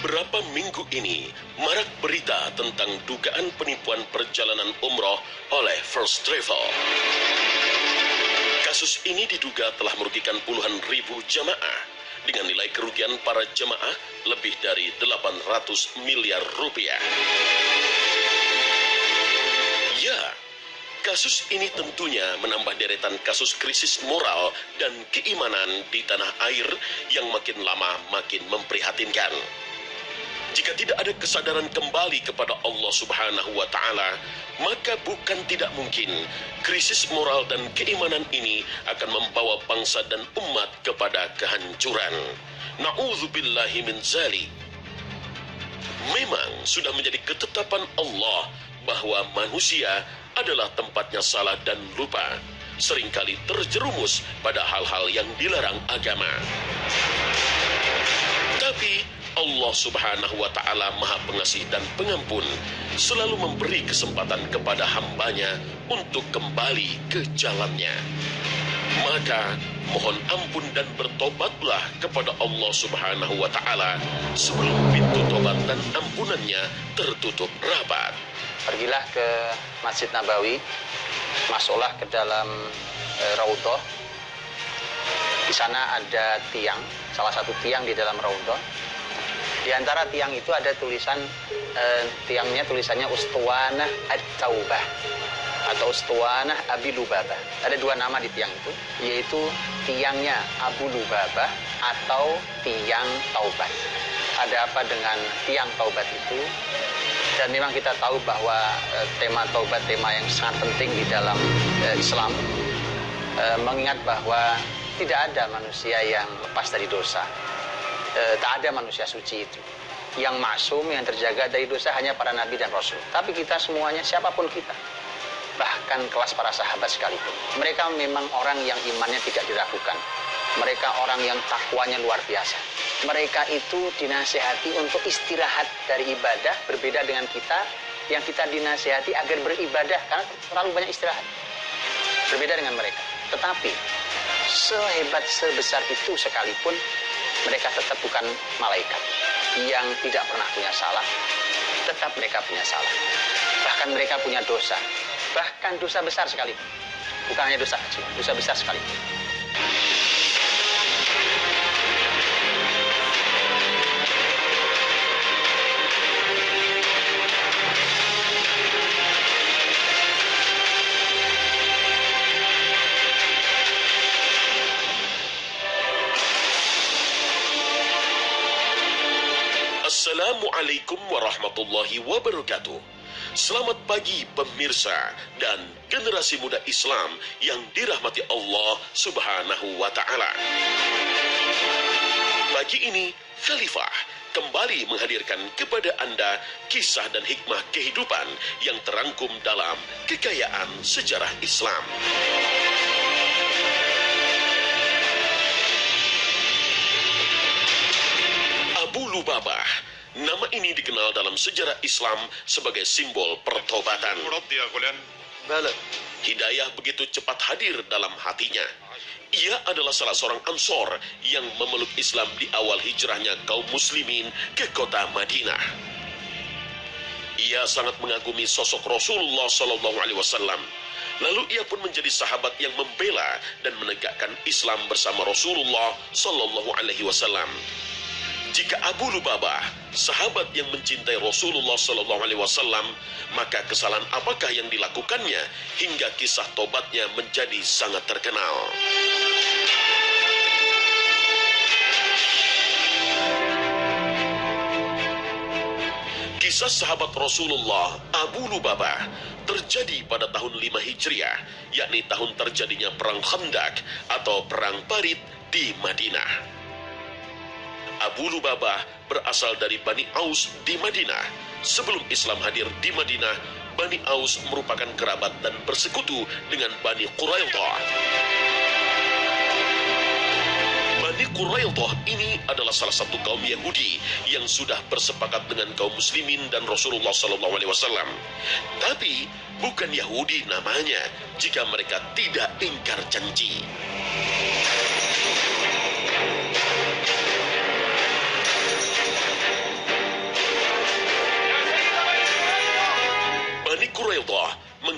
Beberapa minggu ini, marak berita tentang dugaan penipuan perjalanan umroh oleh First Travel. Kasus ini diduga telah merugikan puluhan ribu jamaah dengan nilai kerugian para jemaah lebih dari 800 miliar rupiah. Ya, kasus ini tentunya menambah deretan kasus krisis moral dan keimanan di tanah air yang makin lama makin memprihatinkan. Jika tidak ada kesadaran kembali kepada Allah Subhanahu wa Ta'ala, maka bukan tidak mungkin krisis moral dan keimanan ini akan membawa bangsa dan umat kepada kehancuran. Na'udzubillahi min dzalik. Memang sudah menjadi ketetapan Allah bahwa manusia adalah tempatnya salah dan lupa, seringkali terjerumus pada hal-hal yang dilarang agama. Tapi Allah Subhanahu wa Ta'ala Maha Pengasih dan Pengampun, selalu memberi kesempatan kepada hambanya untuk kembali ke jalannya. Maka mohon ampun dan bertobatlah kepada Allah Subhanahu wa Ta'ala sebelum pintu tobat dan ampunannya tertutup rapat. Pergilah ke Masjid Nabawi, masuklah ke dalam Raudhah. Di sana ada tiang, salah satu tiang di dalam Raudhah. Di antara tiang itu ada tulisan, tulisannya Ustuwanah At-Taubah atau Ustuwanah Abi Lubabah. Ada dua nama di tiang itu, yaitu tiangnya Abu Lubabah atau tiang Taubat. Ada apa dengan tiang Taubat itu? Dan memang kita tahu bahwa tema Taubat tema yang sangat penting di dalam Islam, mengingat bahwa tidak ada manusia yang lepas dari dosa. Tak ada manusia suci itu. Yang maksum, yang terjaga dari dosa hanya para nabi dan rasul. Tapi kita semuanya, siapapun kita, bahkan kelas para sahabat sekalipun, mereka memang orang yang imannya tidak diragukan. Mereka orang yang takwanya luar biasa. Mereka itu dinasihati untuk istirahat dari ibadah, berbeda dengan kita yang kita dinasihati agar beribadah karena terlalu banyak istirahat. Berbeda dengan mereka. Tetapi sehebat sebesar itu sekalipun, mereka tetap bukan malaikat yang tidak pernah punya salah. Tetap mereka punya salah. Bahkan mereka punya dosa. Bahkan dosa besar sekali. Bukan hanya dosa kecil, dosa besar sekali. Assalamualaikum warahmatullahi wabarakatuh. Selamat pagi pemirsa dan generasi muda Islam yang dirahmati Allah Subhanahu wa Ta'ala. Pagi ini Khalifah kembali menghadirkan kepada Anda kisah dan hikmah kehidupan yang terangkum dalam kekayaan sejarah Islam. Abu Lubabah, nama ini dikenal dalam sejarah Islam sebagai simbol pertobatan. Hidayah begitu cepat hadir dalam hatinya. Ia adalah salah seorang Ansor yang memeluk Islam di awal hijrahnya kaum muslimin ke kota Madinah. Ia sangat mengagumi sosok Rasulullah SAW. Lalu ia pun menjadi sahabat yang membela dan menegakkan Islam bersama Rasulullah SAW. Jika Abu Lubabah, sahabat yang mencintai Rasulullah SAW, maka kesalahan apakah yang dilakukannya hingga kisah tobatnya menjadi sangat terkenal? Kisah sahabat Rasulullah Abu Lubabah terjadi pada tahun 5 Hijriah, yakni tahun terjadinya Perang Khandaq atau Perang Parit di Madinah. Abu Lubabah berasal dari Bani Aus di Madinah. Sebelum Islam hadir di Madinah, Bani Aus merupakan kerabat dan bersekutu dengan Bani Quraidah. Bani Quraidah ini adalah salah satu kaum Yahudi yang sudah bersepakat dengan kaum muslimin dan Rasulullah SAW. Tapi bukan Yahudi namanya jika mereka tidak ingkar janji.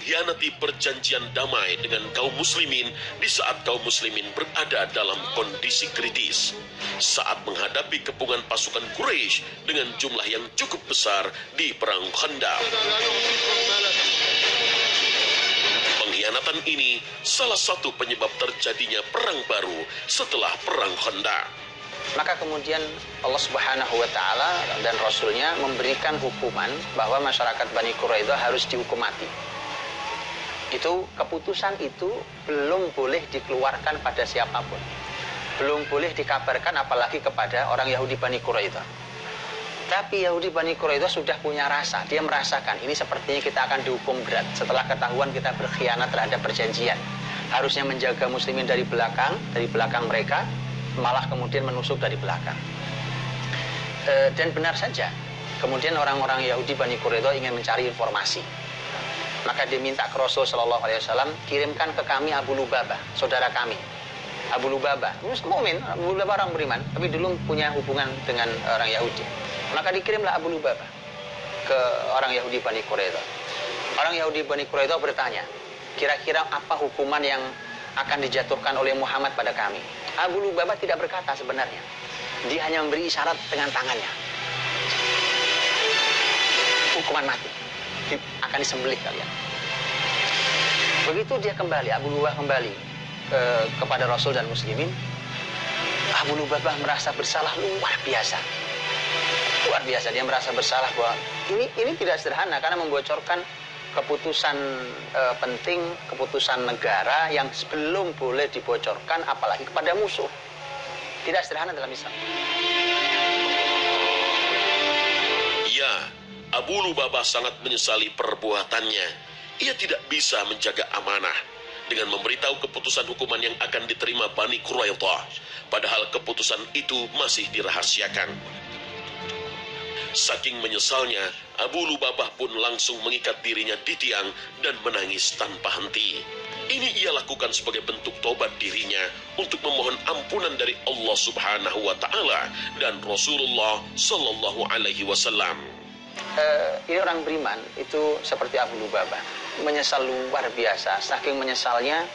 mengkhianati perjanjian damai dengan kaum muslimin di saat kaum muslimin berada dalam kondisi kritis. Saat menghadapi kepungan pasukan Quraisy dengan jumlah yang cukup besar di Perang Khandaq. Pengkhianatan ini salah satu penyebab terjadinya perang baru setelah Perang Khandaq. Maka kemudian Allah Subhanahu wa Ta'ala dan Rasulnya memberikan hukuman bahwa masyarakat Bani Quraidah harus dihukum mati. Itu keputusan itu belum boleh dikeluarkan pada siapapun, belum boleh dikabarkan apalagi kepada orang Yahudi Bani Quraidah. Tapi Yahudi Bani Quraidah sudah punya rasa, dia merasakan ini sepertinya kita akan dihukum berat setelah ketahuan kita berkhianat terhadap perjanjian. Harusnya menjaga muslimin dari belakang mereka, malah kemudian menusuk dari belakang. Dan benar saja, kemudian orang-orang Yahudi Bani Quraidah ingin mencari informasi. Maka dia minta ke Rasul Shallallahu Alaihi Wasallam, kirimkan ke kami Abu Lubabah, saudara kami. Abu Lubabah, mukmin, Abu Lubabah orang beriman, tapi dulu punya hubungan dengan orang Yahudi. Maka dikirimlah Abu Lubabah ke orang Yahudi Bani Quraidah. Orang Yahudi Bani Quraidah bertanya, kira-kira apa hukuman yang akan dijatuhkan oleh Muhammad pada kami? Abu Lubabah tidak berkata sebenarnya. Dia hanya memberi isyarat dengan tangannya. Hukuman mati. Akan disembelih kalian. Begitu dia kembali, Abu Lubabah kembali kepada Rasul dan Muslimin. Abu Lubabah merasa bersalah luar biasa. Luar biasa, dia merasa bersalah bahwa ini tidak sederhana karena membocorkan keputusan penting, keputusan negara yang belum boleh dibocorkan apalagi kepada musuh. Tidak sederhana dalam Islam. Ya, Abu Lubabah sangat menyesali perbuatannya. Ia tidak bisa menjaga amanah dengan memberitahu keputusan hukuman yang akan diterima Bani Quraidah, padahal keputusan itu masih dirahasiakan. Saking menyesalnya, Abu Lubabah pun langsung mengikat dirinya di tiang dan menangis tanpa henti. Ini ia lakukan sebagai bentuk tobat dirinya untuk memohon ampunan dari Allah Subhanahu wa Ta'ala dan Rasulullah Sallallahu Alaihi Wasallam. Ini orang beriman itu seperti Abu Lubabah, menyesal luar biasa. Saking menyesalnya,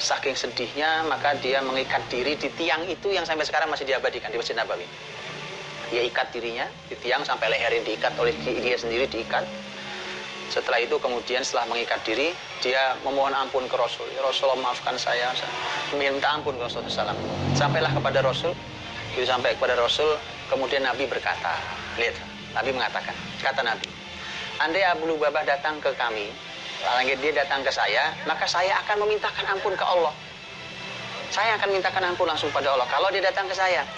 saking sedihnya, maka dia mengikat diri di tiang itu yang sampai sekarang masih diabadikan di Masjid Nabawi. Dia ikat dirinya di tiang sampai lehernya diikat oleh dia sendiri, diikat. Setelah itu kemudian setelah mengikat diri, dia memohon ampun ke Rasul. Ya Rasulullah, maafkan saya minta ampun ke Rasulullah SAW. Sampailah kepada Rasul, sampai kepada Rasul, kemudian Nabi berkata, lihat, Nabi mengatakan, kata Nabi, andai Abu Lubabah datang ke kami, dia datang ke saya, maka saya akan memintakan ampun ke Allah. Saya akan mintakan ampun langsung pada Allah kalau dia datang ke saya.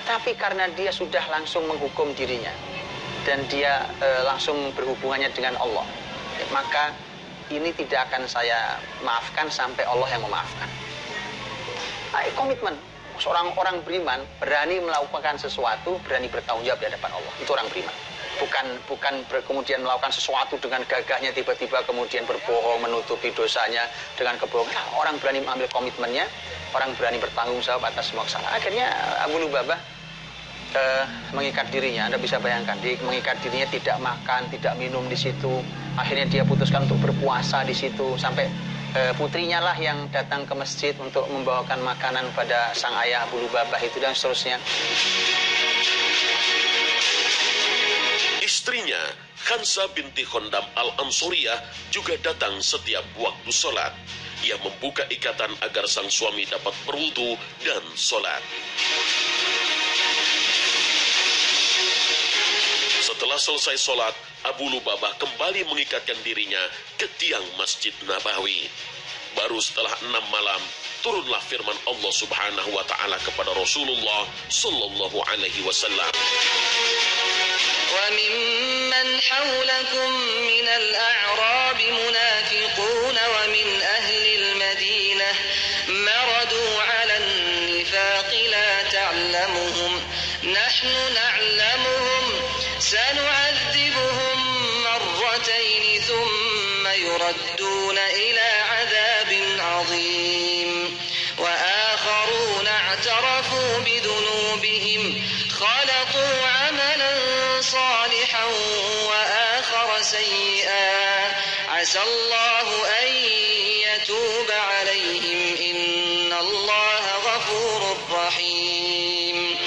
Tapi karena dia sudah langsung menghukum dirinya dan dia langsung berhubungannya dengan Allah, maka ini tidak akan saya maafkan sampai Allah yang memaafkan. Komitmen seorang orang beriman, berani melakukan sesuatu, berani bertanggung jawab di hadapan Allah. Itu orang beriman. Bukan kemudian melakukan sesuatu dengan gagahnya, tiba-tiba kemudian berbohong, menutupi dosanya dengan kebohongan. Orang berani mengambil komitmennya, orang berani bertanggung jawab atas semua kesalahan. Akhirnya Abu Lubabah mengikat dirinya. Anda bisa bayangkan, dia mengikat dirinya, tidak makan, tidak minum di situ. Akhirnya dia putuskan untuk berpuasa di situ sampai putrinya lah yang datang ke masjid untuk membawakan makanan pada sang ayah Abu Lubabah itu dan seterusnya. Istrinya, Khansa binti Khondam al-Ansuriyah juga datang setiap waktu sholat. Ia membuka ikatan agar sang suami dapat berwudu dan sholat. Setelah selesai sholat, Abu Lubabah kembali mengikatkan dirinya ke tiang Masjid Nabawi. Baru setelah 6 malam, turunlah firman Allah Subhanahu wa Ta'ala kepada Rasulullah Sallallahu Alaihi Wasallam. وممن حولكم من الأعراب منافقون ومن أهل المدينة مردوا على النفاق لا تعلمهم نحن نعلمهم سنعذبهم مرتين ثم يردون إلى عذاب عظيم وآخرون اعترفوا بذنوبهم خلطوا عملا صالحا وآخر سيئا عسى الله الرحيم.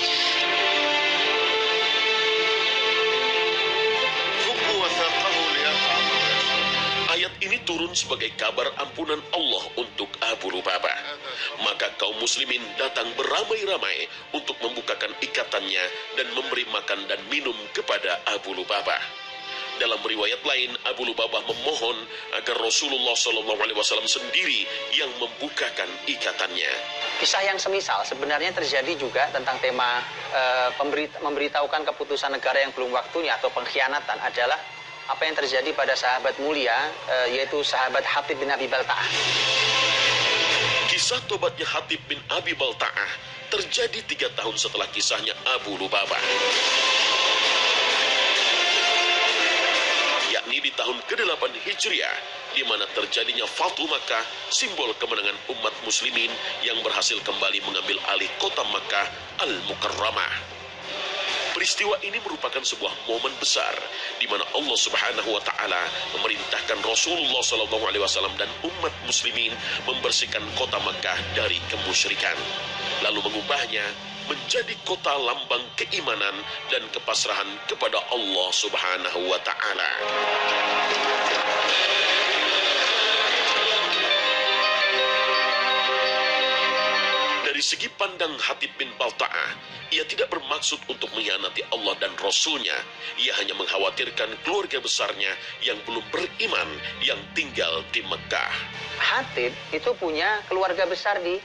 Ayat ini turun sebagai kabar ampunan Allah untuk Abu Lubabah. Maka kaum muslimin datang beramai-ramai untuk membukakan ikatannya dan memberi makan dan minum kepada Abu Lubabah. Dalam riwayat lain, Abu Lubabah memohon agar Rasulullah SAW sendiri yang membukakan ikatannya. Kisah yang semisal sebenarnya terjadi juga tentang tema memberitahukan keputusan negara yang belum waktunya atau pengkhianatan adalah apa yang terjadi pada sahabat mulia, yaitu sahabat Hatib bin Abi Balta'ah. Kisah tobatnya Hatib bin Abi Balta'ah terjadi 3 tahun setelah kisahnya Abu Lubabah, yakni di tahun ke-8 Hijriah, di mana terjadinya Fathu Makkah, simbol kemenangan umat muslimin yang berhasil kembali mengambil alih kota Makkah Al-Mukarramah. Peristiwa ini merupakan sebuah momen besar di mana Allah Subhanahu wa taala memerintahkan Rasulullah SAW dan umat muslimin membersihkan kota Makkah dari kemusyrikan, lalu mengubahnya menjadi kota lambang keimanan dan kepasrahan kepada Allah Subhanahu wa taala. Dari segi pandang Hatib bin Balta'ah, ia tidak bermaksud untuk mengkhianati Allah dan Rasul-Nya. Ia hanya mengkhawatirkan keluarga besarnya yang belum beriman yang tinggal di Mekah. Hatib itu punya keluarga besar di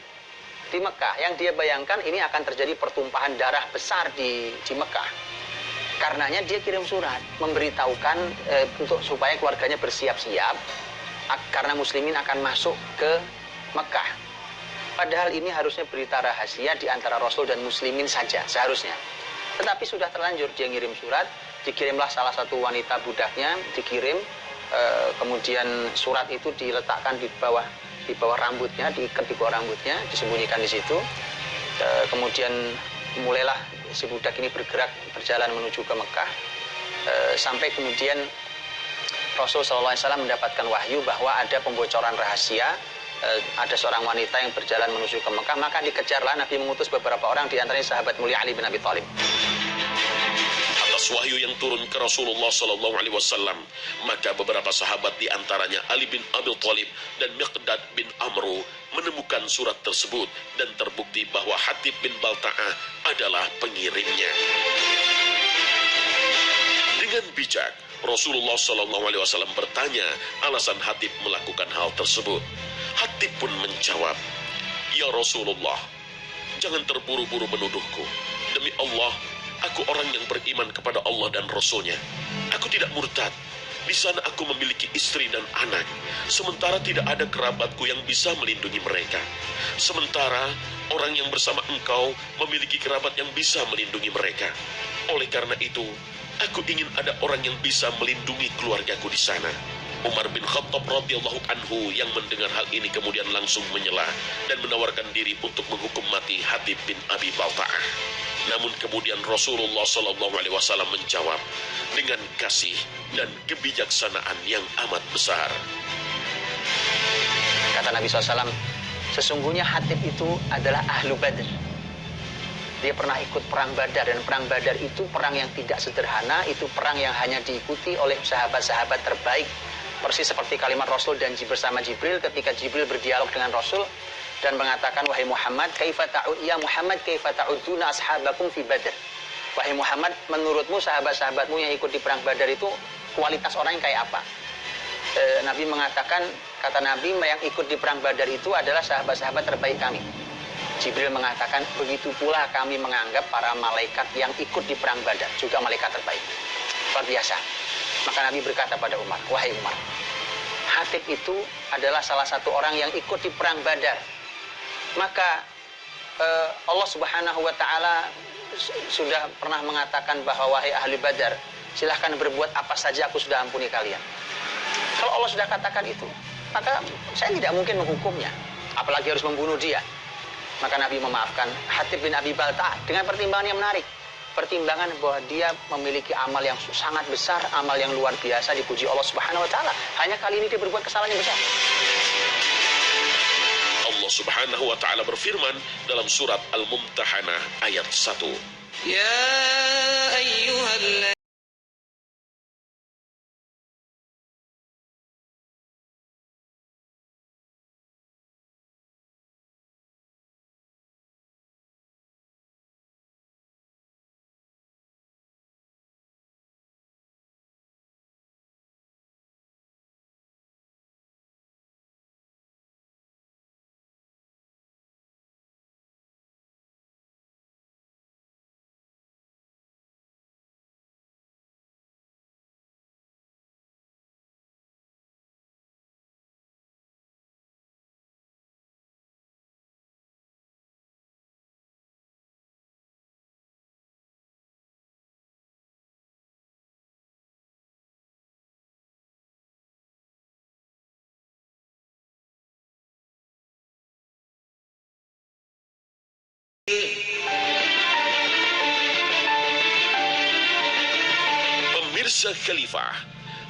Mekah. Yang dia bayangkan ini akan terjadi pertumpahan darah besar di Mekah. Karenanya dia kirim surat memberitahukan untuk supaya keluarganya bersiap-siap karena muslimin akan masuk ke Mekah. Padahal ini harusnya berita rahasia di antara Rasul dan muslimin saja seharusnya. Tetapi sudah terlanjur, dia ngirim surat, dikirimlah salah satu wanita budaknya, dikirim, kemudian surat itu diletakkan di bawah rambutnya, diikat di bawah rambutnya, disembunyikan di situ. Kemudian mulailah si budak ini berjalan menuju ke Mekah, sampai kemudian Rasul SAW mendapatkan wahyu bahwa ada pembocoran rahasia. Ada seorang wanita yang berjalan menuju ke Mekah, maka dikejarlah. Nabi mengutus beberapa orang, di antaranya sahabat mulia Ali bin Abi Thalib. Atas wahyu yang turun ke Rasulullah SAW, maka beberapa sahabat di antaranya Ali bin Abi Thalib dan Miqdad bin Amru menemukan surat tersebut dan terbukti bahwa Hatib bin Balta'ah adalah pengirimnya. Dengan bijak, Rasulullah SAW bertanya alasan Hatib melakukan hal tersebut. Hatib pun menjawab, "Ya Rasulullah, jangan terburu-buru menuduhku. Demi Allah, aku orang yang beriman kepada Allah dan Rasul-Nya. Aku tidak murtad. Di sana aku memiliki istri dan anak, sementara tidak ada kerabatku yang bisa melindungi mereka. Sementara orang yang bersama engkau memiliki kerabat yang bisa melindungi mereka. Oleh karena itu, aku ingin ada orang yang bisa melindungi keluargaku di sana." Umar bin Khattab radhiyallahu anhu yang mendengar hal ini kemudian langsung menyela dan menawarkan diri untuk menghukum mati Hatib bin Abi Balta'ah. Namun kemudian Rasulullah SAW menjawab dengan kasih dan kebijaksanaan yang amat besar. Kata Nabi SAW, sesungguhnya Hatib itu adalah ahlu Badr. Dia pernah ikut perang Badar, dan perang Badar itu perang yang tidak sederhana, itu perang yang hanya diikuti oleh sahabat-sahabat terbaik. Persis seperti kalimat Rasul dan bersama Jibril ketika Jibril berdialog dengan Rasul dan mengatakan, "Wahai Muhammad, ya Muhammad, kaifa ta'uduna ashabakum fi Badr?" Wahai Muhammad, menurutmu sahabat-sahabatmu yang ikut di perang Badar itu kualitas orang yang kayak apa? Nabi mengatakan, kata Nabi, yang ikut di perang Badar itu adalah sahabat-sahabat terbaik kami. Jibril mengatakan, begitu pula kami menganggap para malaikat yang ikut di perang Badar juga malaikat terbaik. Luar biasa. Maka Nabi berkata pada Umar, "Wahai Umar, Hatib itu adalah salah satu orang yang ikut di perang Badar. Maka Allah Subhanahu wa taala sudah pernah mengatakan bahwa wahai ahli Badar, silahkan berbuat apa saja, aku sudah ampuni kalian." Kalau Allah sudah katakan itu, maka saya tidak mungkin menghukumnya, apalagi harus membunuh dia. Maka Nabi memaafkan Hatib bin Abi Balta'ah dengan pertimbangan yang menarik. Pertimbangan bahwa dia memiliki amal yang sangat besar, amal yang luar biasa, dipuji Allah Subhanahu wa taala. Hanya kali ini dia berbuat kesalahan yang besar. Allah Subhanahu wa taala berfirman dalam surat Al-Mumtahanah ayat 1. يا أيها الذين Pemirsa Khalifah,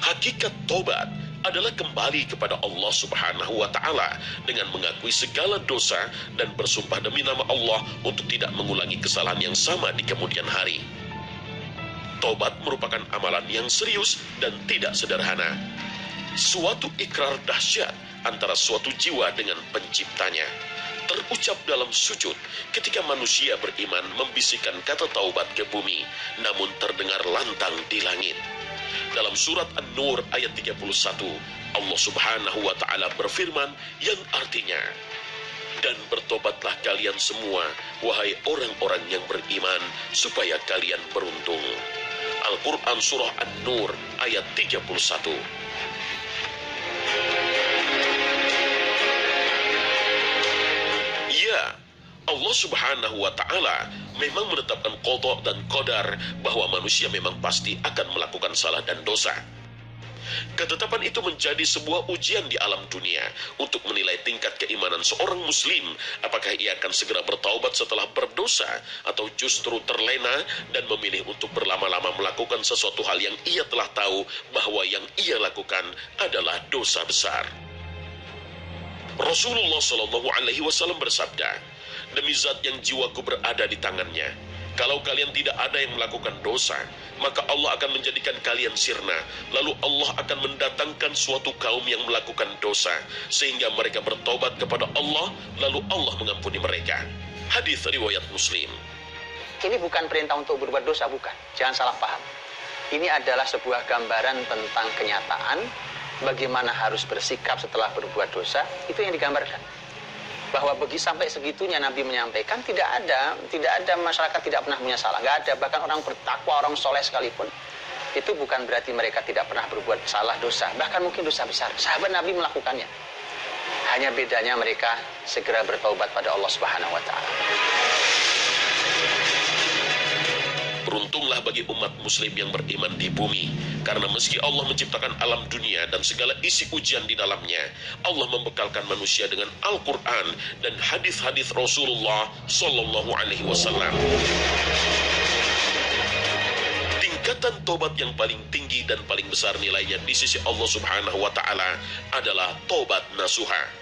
hakikat tobat adalah kembali kepada Allah Subhanahu wa taala dengan mengakui segala dosa dan bersumpah demi nama Allah untuk tidak mengulangi kesalahan yang sama di kemudian hari. Tobat merupakan amalan yang serius dan tidak sederhana. Suatu ikrar dahsyat antara suatu jiwa dengan penciptanya. Terucap dalam sujud ketika manusia beriman membisikkan kata taubat ke bumi, namun terdengar lantang di langit. Dalam surat An-Nur ayat 31, Allah Subhanahu wa taala berfirman yang artinya, "Dan bertobatlah kalian semua, wahai orang-orang yang beriman, supaya kalian beruntung." Al-Quran surah An-Nur ayat 31. Ya, Allah Subhanahu wa taala memang menetapkan qada dan qadar bahwa manusia memang pasti akan melakukan salah dan dosa. Ketetapan itu menjadi sebuah ujian di alam dunia untuk menilai tingkat keimanan seorang muslim, apakah ia akan segera bertaubat setelah berdosa atau justru terlena dan memilih untuk berlama-lama melakukan sesuatu hal yang ia telah tahu bahwa yang ia lakukan adalah dosa besar. Rasulullah Shallallahu Alaihi Wasallam bersabda, "Demi zat yang jiwaku berada di tangannya, kalau kalian tidak ada yang melakukan dosa, maka Allah akan menjadikan kalian sirna. Lalu Allah akan mendatangkan suatu kaum yang melakukan dosa, sehingga mereka bertobat kepada Allah, lalu Allah mengampuni mereka." Hadis riwayat Muslim. Ini bukan perintah untuk berbuat dosa, bukan. Jangan salah paham. Ini adalah sebuah gambaran tentang kenyataan bagaimana harus bersikap setelah berbuat dosa. Itu yang digambarkan. Bahwa sampai segitunya Nabi menyampaikan tidak ada masyarakat tidak pernah punya salah, nggak ada. Bahkan orang bertakwa, orang soleh sekalipun, itu bukan berarti mereka tidak pernah berbuat salah dosa, bahkan mungkin dosa besar. Sahabat Nabi melakukannya, hanya bedanya mereka segera bertaubat pada Allah Subhanahu wa taala. Beruntunglah bagi umat muslim yang beriman di bumi, karena meski Allah menciptakan alam dunia dan segala isi ujian di dalamnya, Allah membekalkan manusia dengan Al-Quran dan hadis-hadis Rasulullah Sallallahu Alaihi Wasallam. Tingkatan tobat yang paling tinggi dan paling besar nilainya di sisi Allah Subhanahu wa taala adalah tobat nasuha.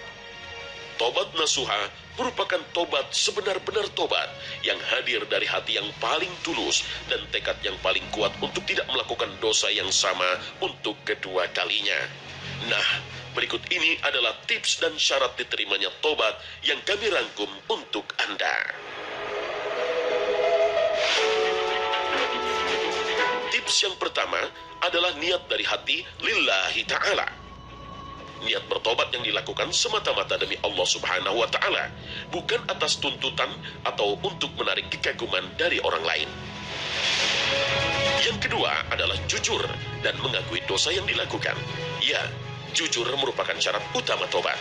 Tobat nasuha merupakan tobat sebenar-benar tobat yang hadir dari hati yang paling tulus dan tekad yang paling kuat untuk tidak melakukan dosa yang sama untuk kedua kalinya. Nah, berikut ini adalah tips dan syarat diterimanya tobat yang kami rangkum untuk Anda. Tips yang pertama adalah niat dari hati lillahi ta'ala. Niat bertobat yang dilakukan semata-mata demi Allah Subhanahu wa taala, bukan atas tuntutan atau untuk menarik kekaguman dari orang lain. Yang kedua adalah jujur dan mengakui dosa yang dilakukan. Ya, jujur merupakan syarat utama tobat.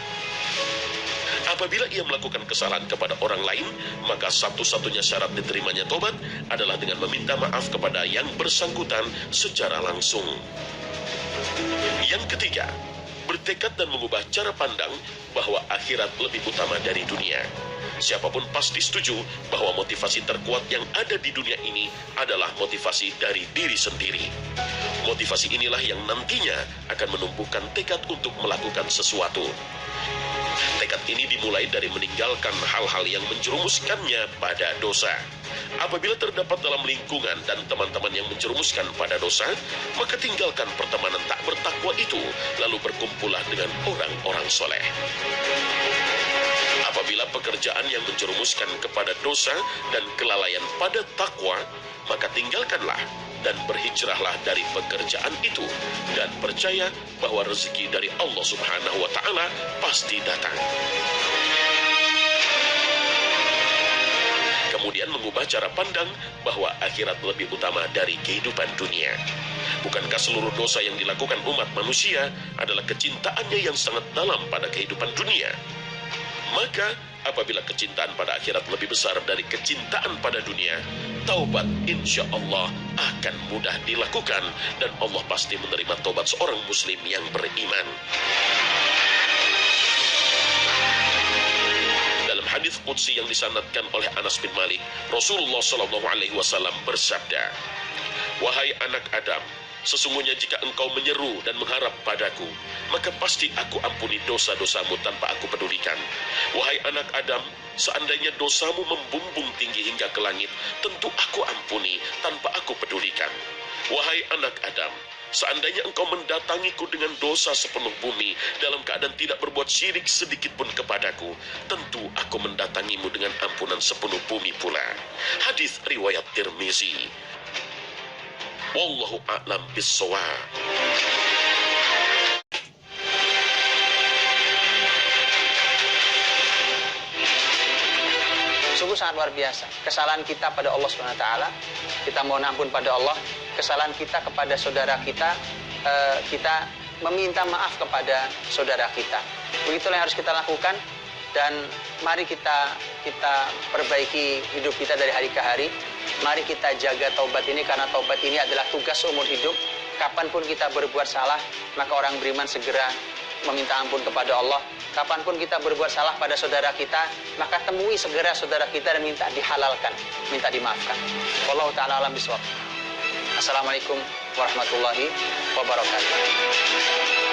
Apabila ia melakukan kesalahan kepada orang lain, maka satu-satunya syarat diterimanya tobat adalah dengan meminta maaf kepada yang bersangkutan secara langsung. Yang ketiga, bertekad dan mengubah cara pandang bahwa akhirat lebih utama dari dunia. Siapapun pasti setuju bahwa motivasi terkuat yang ada di dunia ini adalah motivasi dari diri sendiri. Motivasi inilah yang nantinya akan menumbuhkan tekad untuk melakukan sesuatu. Tekad ini dimulai dari meninggalkan hal-hal yang menjerumuskannya pada dosa. Apabila terdapat dalam lingkungan dan teman-teman yang menjerumuskan pada dosa, maka tinggalkan pertemanan tak bertakwa itu, lalu berkumpullah dengan orang-orang soleh. Apabila pekerjaan yang menjerumuskan kepada dosa dan kelalaian pada takwa, maka tinggalkanlah dan berhijrahlah dari pekerjaan itu, dan percaya bahwa rezeki dari Allah Subhanahu wa Ta'ala pasti datang. Kemudian mengubah cara pandang bahwa akhirat lebih utama dari kehidupan dunia. Bukankah seluruh dosa yang dilakukan umat manusia adalah kecintaannya yang sangat dalam pada kehidupan dunia? Maka apabila kecintaan pada akhirat lebih besar dari kecintaan pada dunia, taubat insya Allah akan mudah dilakukan, dan Allah pasti menerima taubat seorang muslim yang beriman. Dalam hadis qudsi yang disanadkan oleh Anas bin Malik, Rasulullah SAW bersabda, "Wahai anak Adam, sesungguhnya jika engkau menyeru dan mengharap padaku, maka pasti aku ampuni dosa-dosamu tanpa aku pedulikan. Wahai anak Adam, seandainya dosamu membumbung tinggi hingga ke langit, tentu aku ampuni tanpa aku pedulikan. Wahai anak Adam, seandainya engkau mendatangiku dengan dosa sepenuh bumi, dalam keadaan tidak berbuat syirik sedikit pun kepadaku, tentu aku mendatangimu dengan ampunan sepenuh bumi pula." Hadis riwayat Tirmizi. Wallahu a'lam bis-shawab. Sungguh sangat luar biasa kesalahan kita pada Allah Subhanahu wa Ta'ala. Kita mohon ampun pada Allah. Kesalahan kita kepada saudara kita, kita meminta maaf kepada saudara kita. Begitulah yang harus kita lakukan, dan mari kita perbaiki hidup kita dari hari ke hari. Mari kita jaga taubat ini, karena taubat ini adalah tugas umur hidup. Kapanpun kita berbuat salah, maka orang beriman segera meminta ampun kepada Allah. Kapanpun kita berbuat salah pada saudara kita, maka temui segera saudara kita dan minta dihalalkan, minta dimaafkan. Wallahu ta'ala alam bisawab. Assalamualaikum warahmatullahi wabarakatuh.